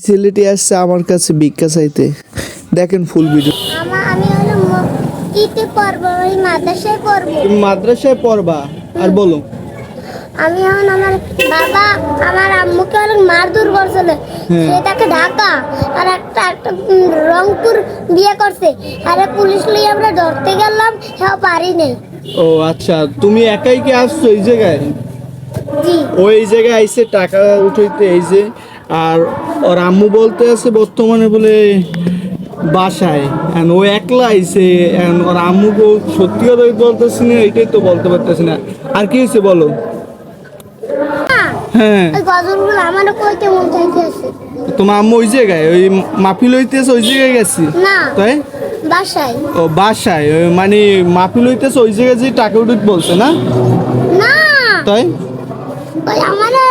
ছেলেটি আসছে আমার কাছে ভিক্ষা চাইতে। দেখেন ফুল ভিডিও। আমি হলো ইতে পড়বো, ওই মাদ্রাসায় পড়বো। তুমি মাদ্রাসায় পড়বা? আর বলো। আমি এখন আমার বাবা আমার আম্মুকে অনেক মারধর করছিল। হ্যাঁ। সে তাকে ঢাকা আর একটা রংপুর বিয়ে করছে। আরে পুলিশ লিয়ে আমরা ধরতে গেলাম, হ্যাঁ পারি নাই। ও আচ্ছা, তুমি একাই কি আসছো এই জায়গায়? জি। ওই জায়গায় আইসে টাকা উঠাইতে এই যে। আর ওর আম্মু বলতে আছে বর্তমানে বলে বাসায়, and ও একলা আইসে, and ওর আম্মুকে সত্যি কথা বলতেছি না, এটাই তো বলতে পারতেছি না। আর কি হয়েছে বলো। হ্যাঁ, ওই গজলগুলো আমারও কইতে মন চাইতেছে। তোমার আম্মু ওই জায়গায় ওই মাহফিল হইতেছে ওই জায়গায় গেছি না, তাই? বাসায়। ও বাসায় ওই মানে মাহফিল হইতেছে ওই জায়গায় যে টাকা উঠিতে বলছে না না, তাই? ওই আমারে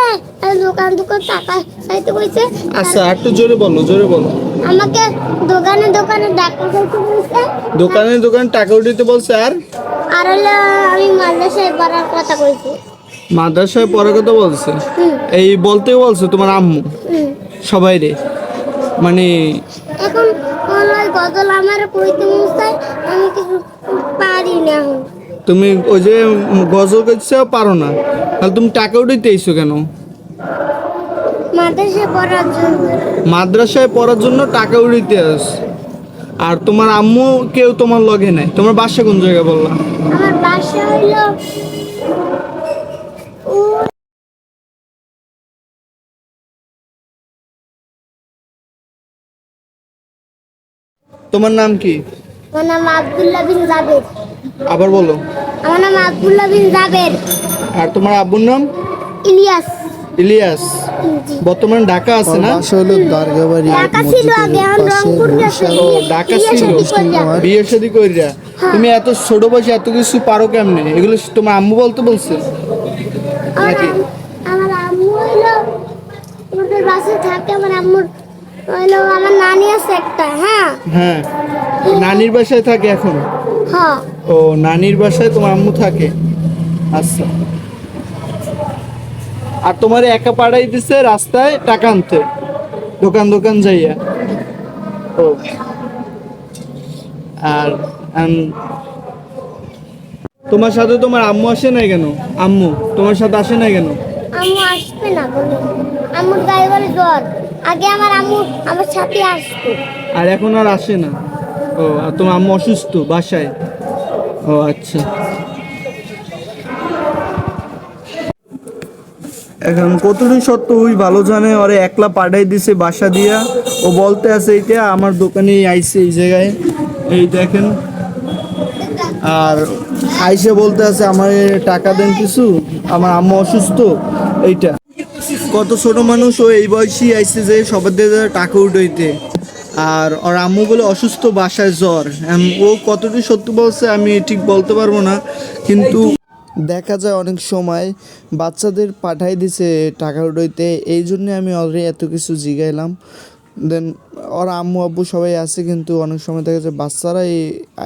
দোকান টাকা চাইতে কইছে। আচ্ছা একটু জোরে বলো, জোরে বলো। আমাকে দোকানে ডাক্তার চাইতে কইছে। দোকানে টাকা উঠিতে বলছে। আর আর হলো আমি মাদ্রাসায় পড়ার কথা কইছি। মাদ্রাসায় পড়ার কথা বলছে। হুম। এই বলতেও বলছে তোমার আম্মু হুম। সবাই রে, মানে এখন ওই গজল আমার কইতে মন চাই, আমি কিছু পারি না এখন। তুমি ওই যে গজল করছে পারো না, তাহলে তুমি টাকা উঠাইতে আইছো কেন? মাদ্রাসায় পড়ার জন্য। মাদ্রাসায় পড়ার জন্য টাকা উঠাইতে আস। আর তোমার আম্মু কেউ তোমার লগে নাই? তোমার বাসা কোন জায়গায় বললা? আমার বাসা হইলো তোমার নাম কি? আমার নাম আব্দুল্লাহ বিন জাবের। আবার বলো। আমার নাম আব্দুল্লাহ বিন জাবের। আর তোমার আব্বুর নাম? ইলিয়াস। ইলিয়াস। জি। বর্তমানে ঢাকা আছে না? বাসা হলো দারগাবাড়ি ঢাকা ছিল আগে, এখন পাশে রংপুর গেছে। ও ঢাকা বিয়ে ছিল। শাদী কইরা। বিয়ে শাদী কইরা তুমি এত ছোট বয়সে এত কিছু পারো কেমনে? এগুলো তোমার আম্মু বলতে বলছে নাকি? আমার আম্মু হইলো আমাদের বাসায় থাকে। আমার আম্মুর হইলো আমার নানি আছে একটা। হ্যাঁ। হ্যাঁ, নানির বাসায় থাকে এখন? হ্যাঁ। ও নানির বাসায় তোমার আম্মু থাকে। আচ্ছা। আর তোমার একা পাঠাই দিছে রাস্তায় টাকা আনতে, দোকান যাইয়া? ও আর তোমার সাথে তোমার আম্মু আসে নাই কেন? আম্মু তোমার সাথে আসে নাই কেন? আম্মু আসবে না বলে, আম্মুর গায়ে বলে জ্বর। আগে আমার আম্মু আমার সাথে আসতো। আর এখন আর আসে না? ও আর তোমার আম্মু অসুস্থ বাসায়? ও আচ্ছা। এখন কতটুকু সত্য ওই ভালো জানে। ওরে একলা পাঠাই দিছে বাসা দিয়া। ও বলতে আছে এইটা আমার দোকানে আইছে এই জায়গায়, এই দেখেন। আর আইসে বলতে আছে আমার টাকা দেন কিছু, আমার আম্মু অসুস্থ। এইটা কত ছোট মানুষ, ও এই বয়সী আইসে যে সবার দিয়ে টাকা উঠাইতে। আর ওর আম্মু বলে অসুস্থ, বাসায় জ্বর। ও কতটুকু সত্য বলছে আমি ঠিক বলতে পারবো না, কিন্তু দেখা যায় অনেক সময় বাচ্চাদের পাঠাই দিছে টাকা উঠাইতে। এই জন্যে আমি অলরেডি এত কিছু জিগাইলাম। দেন ওর আম্মু আব্বু সবাই আছে, কিন্তু অনেক সময় দেখা যায় বাচ্চারাই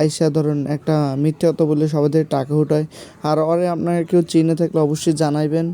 আইসা ধরুন একটা মিথ্যা কথা বলে সবাই থেকে টাকা উঠায়। আর ওরে আপনারা কেউ চিনে থাকলে অবশ্যই জানাইবেন।